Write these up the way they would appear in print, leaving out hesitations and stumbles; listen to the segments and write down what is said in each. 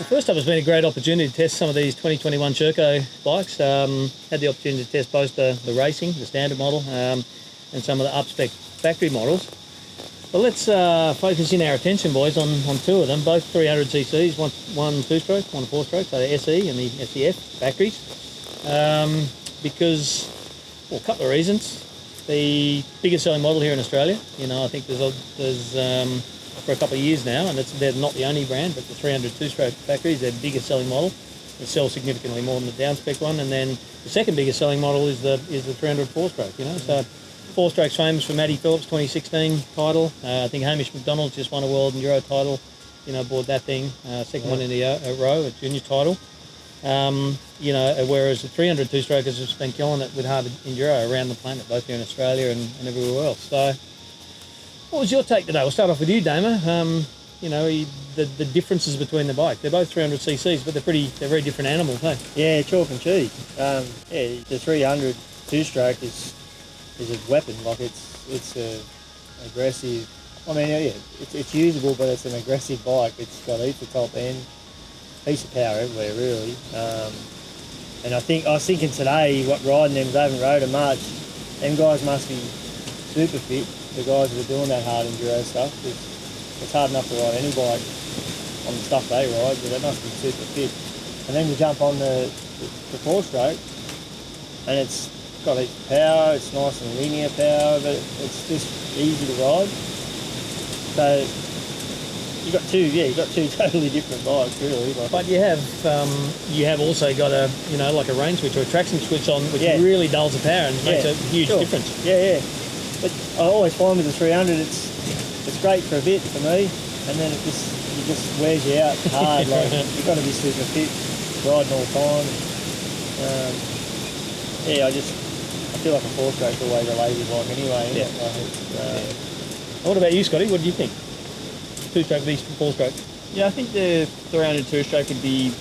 First up, has been a great opportunity to test some of these 2021 Sherco bikes. Had the opportunity to test both the racing, the standard model, and some of the up-spec factory models. But let's focus in our attention, boys, on two of them, both 300cc's, one two-stroke, one four-stroke, so the SE and the SEF factories. Because, well, a couple of reasons. The biggest selling model here in Australia, I think there's for a couple of years now, and they're not the only brand, but the 300 two-stroke factory is their biggest selling model. It sells significantly more than the down-spec one, and then the second biggest selling model is the 300 four-stroke. So four-stroke's famous for Matty Phillips' 2016 title. I think Hamish McDonald's just won a World Enduro title. Aboard that thing. Second one in a row, a junior title. Whereas the 300 two-strokers have just been killing it with hard enduro around the planet, both here in Australia and everywhere else. So, what was your take today? We'll start off with you, Dama. The differences between the bikes. They're both 300cc's, but they're very different animals, hey? Yeah, chalk and cheese. The 300 two-stroke is a weapon. Like it's a aggressive. I mean, yeah, it's usable, but it's an aggressive bike. It's got heaps of top end, piece of power everywhere, really. And I was thinking today, riding them, I haven't rode them much. Them guys must be super fit. The guys that are doing that hard enduro stuff, because it's hard enough to ride any bike on the stuff they ride, but they must be super fit. And then you jump on the four-stroke, and it's got heaps of power, it's nice and linear power, but it's just easy to ride. So you've got two totally different bikes, really. But you have also got a like a range switch or a traction switch on, which really dulls the power and makes a huge difference. Yeah. But I always find with the 300, it's great for a bit for me, and then it just wears you out hard. Like you've got to be super fit, riding all the time. I feel like a four-stroke's always a lazy bike anyway. Yeah. What about you, Scotty? What do you think? Two-stroke v four-stroke? Yeah, I think the 300 two-stroke would be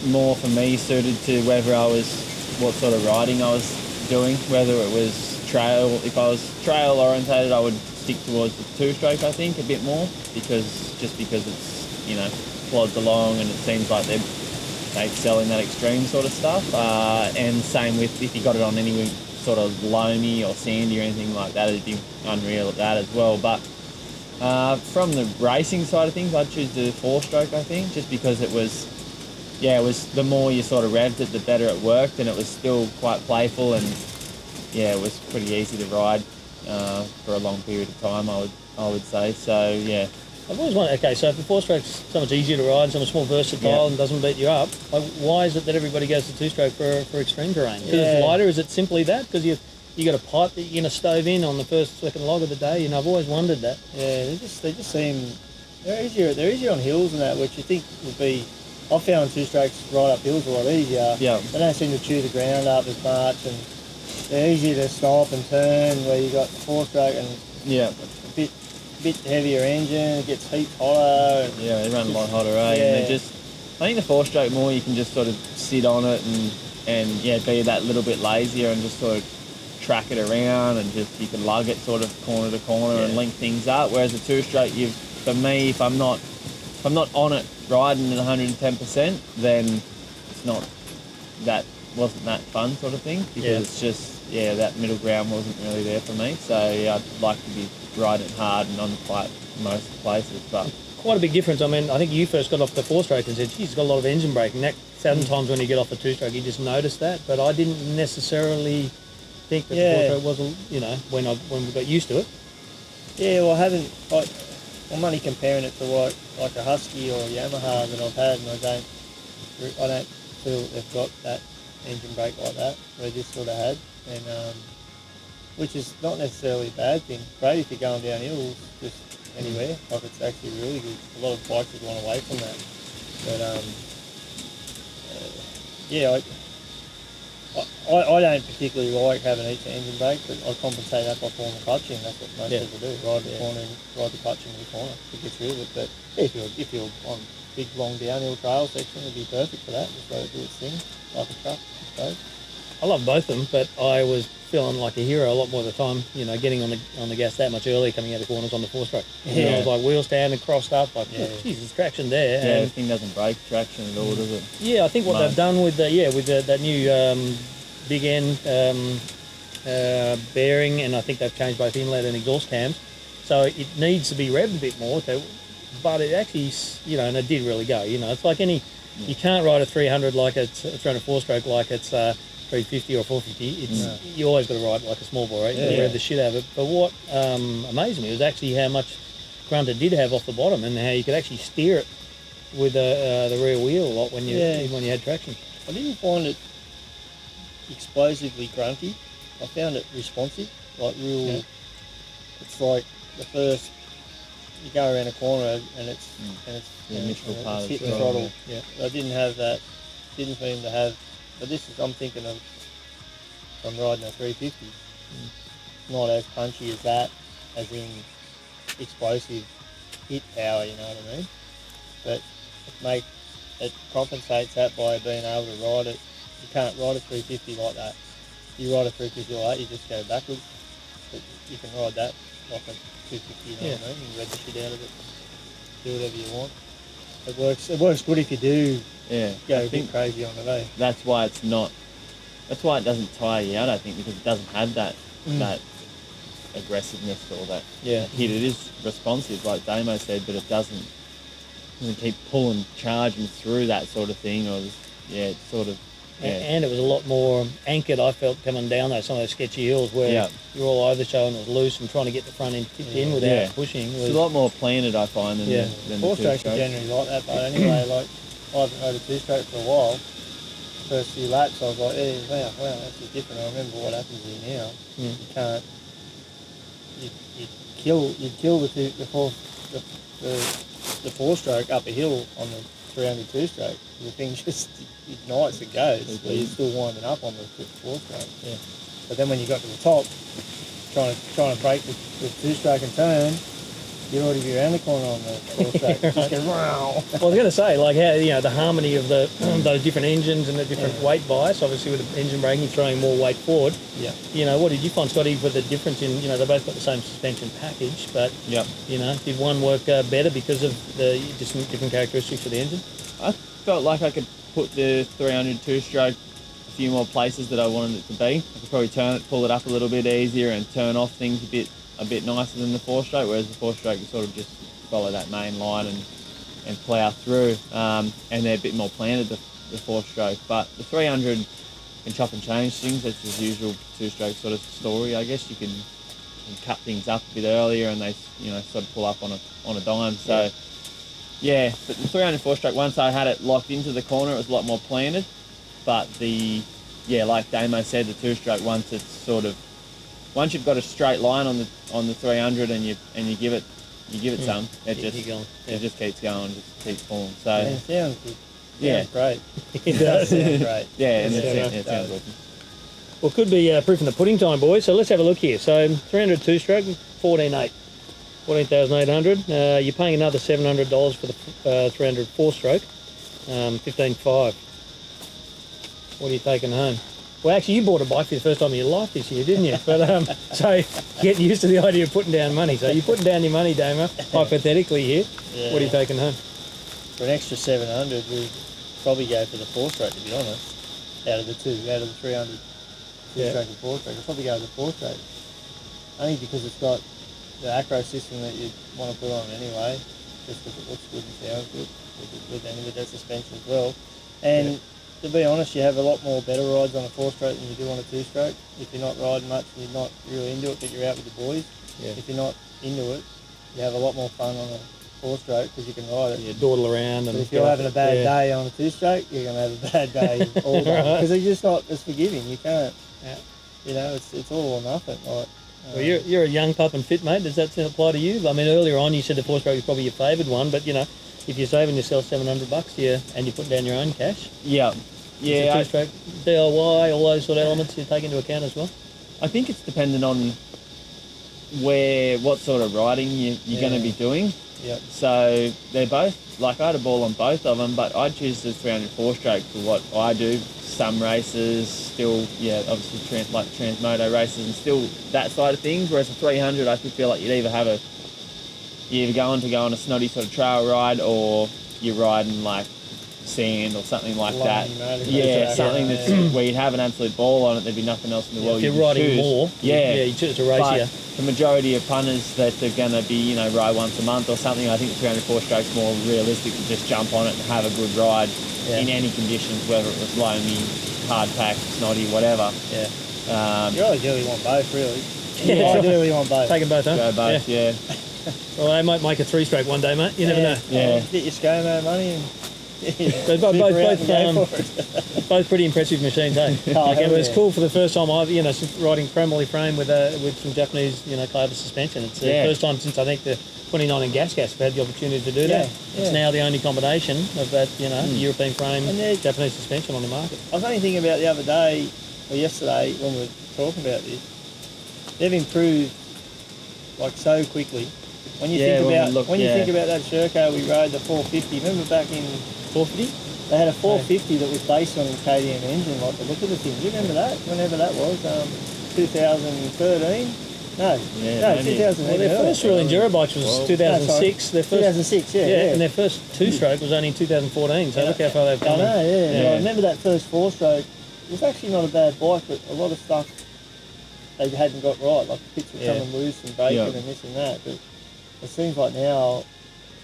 more for me suited to what sort of riding I was doing, whether it was trail. If I was trail orientated, I would stick towards the two-stroke, I think, a bit more, because it's plods along and it seems like they excel in that extreme sort of stuff. And same with if you got it on any sort of loamy or sandy or anything like that, it'd be unreal at that as well. But from the racing side of things, I'd choose the four-stroke, I think, just because it was the more you sort of revved it, the better it worked, and it was still quite playful, and it was pretty easy to ride for a long period of time, I would say. So yeah. I've always wondered, okay, so if the four-stroke's so much easier to ride, so much more versatile and doesn't beat you up, why is it that everybody goes to two-stroke for extreme terrain? Because it's lighter? Is it simply that? Because you got a pipe that you're going to stove in on the second log of the day? I've always wondered that. Yeah, they just seem they're easier on hills and that, which you think would be. I found two-strokes ride up hills a lot easier. Yeah. They don't seem to chew the ground up as much, and they're easier to stop and turn. Where you got the four-stroke and a bit heavier engine, it gets heaps hotter. They run a lot hotter, eh? Yeah. And I think the four-stroke more you can just sort of sit on it and be that little bit lazier and just sort of track it around, and just you can lug it sort of corner to corner and link things up. Whereas the two-stroke, for me, if I'm not on it riding at 110%, then wasn't that fun sort of thing, because it's just that middle ground wasn't really there for me. So I'd like to be riding hard and on the pipe most places. But quite a big difference. I mean, I think you first got off the four-stroke and said, geez, it's got a lot of engine braking. That sometimes when you get off the two-stroke, you just notice that. But I didn't necessarily think that the four-stroke wasn't, when we got used to it. Yeah, well, I'm only comparing it to like a Husky or a Yamaha that I've had, and I don't feel they've got that engine brake like that. They just sort of had, and which is not necessarily a bad thing. Great if you're going down hills, just anywhere. Like it's actually really good. A lot of bikes have gone away from that, but I don't particularly like having each engine brake, but I compensate that by form of clutching. That's what most people do. Ride the corner and ride the clutch into the corner to get through it. But if you're on big long downhill trail section, it'd be perfect for that. Just let it do its thing like a truck, I suppose. I love both of them, but I was feeling like a hero a lot more of the time. You know, getting on the gas that much earlier, coming out of corners on the 4-stroke. You know, I was like wheels down and crossed up, like, oh, geez, there's traction there. Yeah, and the thing doesn't break traction at all, does it? yeah, I think what they've done with that new big end bearing, and I think they've changed both inlet and exhaust cams, so it needs to be revved a bit more. But it actually, you know, and it did really go. You know, it's like any, you can't ride a 300 like it's a 304-stroke like it's 350 or 450. It's you always got to ride like a small boy, right? You got to rev the shit out of it. But what amazed me was actually how much grunt it did have off the bottom, and how you could actually steer it with the rear wheel a lot when you even when you had traction. I didn't find it explosively grunty. I found it responsive, like real. Yeah. It's like the first you go around a corner and it's the initial part hitting the throttle. Yeah, I didn't have that. Didn't seem to have. But this is I'm thinking of. I'm riding a 350. Not as punchy as that, as in explosive hit power. You know what I mean? But it compensates that by being able to ride it. You can't ride a 350 like that. You ride a 350 like that, you just go backwards. But you can ride that like a 250, you know what I mean? And rev the shit out of it. Do whatever you want. It works good if you do go a bit crazy on it, eh? That's why it's not. That's why it doesn't tire you out, I think, because it doesn't have that aggressiveness or that hit. It is responsive, like Damo said, but it doesn't keep pulling, charging through that sort of thing, or it's sort of. Yeah. And it was a lot more anchored, I felt, coming down some of those sketchy hills where you're all over the show and it was loose, and trying to get the front end tipped in without pushing. It's a lot more planted, I find, than the 4-strokes are generally like that, but anyway, like, I haven't rode a 2-stroke for a while. First few laps, I was like, wow, that's just different. I remember what happens here now. You can't, you'd kill the 4-stroke up a hill on the 300 2-stroke. The thing just ignites and goes, but you're still winding up on the 4-stroke. Yeah. But then when you got to the top, trying to break the 2-stroke and turn, you'd already be around the corner on the 4-stroke. Just go, wow. Well, I was going to say, like, how, you know, the harmony of the those different engines and the different weight bias, obviously with the engine braking, throwing more weight forward. Yeah. You know, what did you find, Scotty, with the difference in, you know, they both got the same suspension package, but, you know, did one work better because of the just different characteristics of the engine? I felt like I could put the 300 2-stroke a few more places that I wanted it to be. I could probably pull it up a little bit easier and turn off things a bit nicer than the 4-stroke, whereas the 4-stroke you sort of just follow that main line and plough through, and they're a bit more planted, the 4-stroke. But the 300 can chop and change things. That's the usual 2-stroke sort of story, I guess. You can cut things up a bit earlier and they, you know, sort of pull up on a dime. So but the 300 4-stroke, once I had it locked into the corner, it was a lot more planted. But like Damo said, the 2-stroke, once you've got a straight line on the 300 and you give it some, it just keeps going, just keeps pulling. So it sounds good. Sounds great. It does sound great. It sounds awesome. Well, could be proof in the pudding time, boys. So let's have a look here. So 300 2-stroke, 14.8. 14,800. You're paying another $700 for the 300 4-stroke, 15.5. What are you taking home? Well, actually, you bought a bike for the first time in your life this year, didn't you? But so getting used to the idea of putting down money. So you're putting down your money, Damo, hypothetically here. Yeah. What are you taking home? For an extra 700, we'd probably go for the 4-stroke, to be honest. Out of the 300 2-stroke and 4-stroke, I'd probably go with the 4-stroke. Only because it's got the acro system that you want to put on anyway, just because it looks good and sounds good with that suspension as well. And to be honest, you have a lot more better rides on a 4-stroke than you do on a 2-stroke. If you're not riding much and you're not really into it, but you're out with the boys. Yeah. If you're not into it, you have a lot more fun on a 4-stroke because you can ride it. Yeah, dawdle around. But if you're having a bad day on a 2-stroke, you're going to have a bad day all day because it's just not as forgiving. You can't. You know, it's all or nothing. Like, well, you're a young pup and fit, mate. Does that apply to you? I mean, earlier on you said the 4-stroke is probably your favoured one, but you know, if you're saving yourself $700 and you put down your own cash, 2-stroke, DIY, all those sort of elements you take into account as well. I think it's dependent on what sort of riding you're going to be doing. Yep. So they're both, like I had a ball on both of them, but I'd choose the 300 4-stroke for what I do, some races, still, obviously transmoto races and still that side of things. Whereas a 300, I feel like you either go on a snotty sort of trail ride, or you're riding like sand or something like that. Something that's where you'd have an absolute ball on it. There'd be nothing else in the world. If you're riding more, you choose to race here. The majority of punters that are going to be, ride once a month or something, I think the 304 stroke's more realistic to just jump on it and have a good ride in any conditions, whether it was loamy, hard pack, snotty, whatever. Yeah. You ideally want both, really. Yeah, You ideally want both. Take them both, huh? Go both, yeah. Well, they might make a 3-stroke one day, mate. You never know. Yeah. Get your ScoMo money and But both pretty impressive machines, eh? It was cool for the first time I've, riding Premoli frame with some Japanese, Clover suspension. It's the first time since I think the 29 Gas I've had the opportunity to do that. It's now the only combination of that, European frame and Japanese suspension on the market. I was only thinking about the other day, or yesterday, when we were talking about this, they've improved like so quickly. When you think about that Sherco we rode, the 450, remember back in 450? They had a 450 that was based on a KTM engine, like the look of the thing. Do you remember that? Whenever that was, 2013? No, 2000. Well, their first real enduro bikes was 2006. Their first 2006, and their first 2-stroke was only in 2014. So look how far they've come. I know, yeah. I remember that first 4-stroke. It was actually not a bad bike, but a lot of stuff they hadn't got right, like the pits were coming loose and breaking and this and that. But it seems like now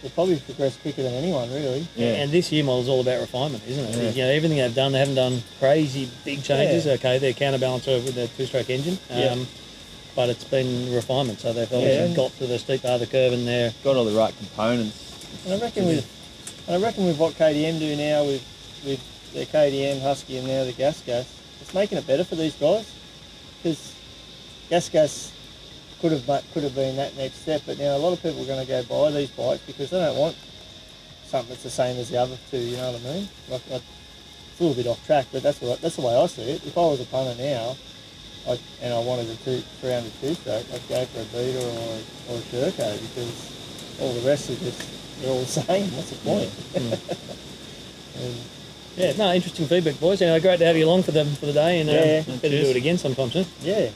they've probably progressed quicker than anyone, really. Yeah. And this year model is all about refinement, isn't it? Yeah. Everything they've done, they haven't done crazy big changes. Yeah. Okay, their counterbalancer with their 2-stroke engine, but it's been refinement. So they've obviously got to the steep part of the curve, and they're got all the right components. And I reckon with what KTM do now with their KTM Husky and now the Gas, it's making it better for these guys, because Gas could have been that next step, but now a lot of people are going to go buy these bikes because they don't want something that's the same as the other two. You know what I mean? Like it's a little bit off track, but that's the way I see it. If I was a punter now, and I wanted a 300 2-stroke, I'd go for a Beta or a Sherco, because all the rest are they're all the same. What's the point? interesting feedback, boys. Anyway, great to have you along for the day, and better do it again sometime soon. Yeah.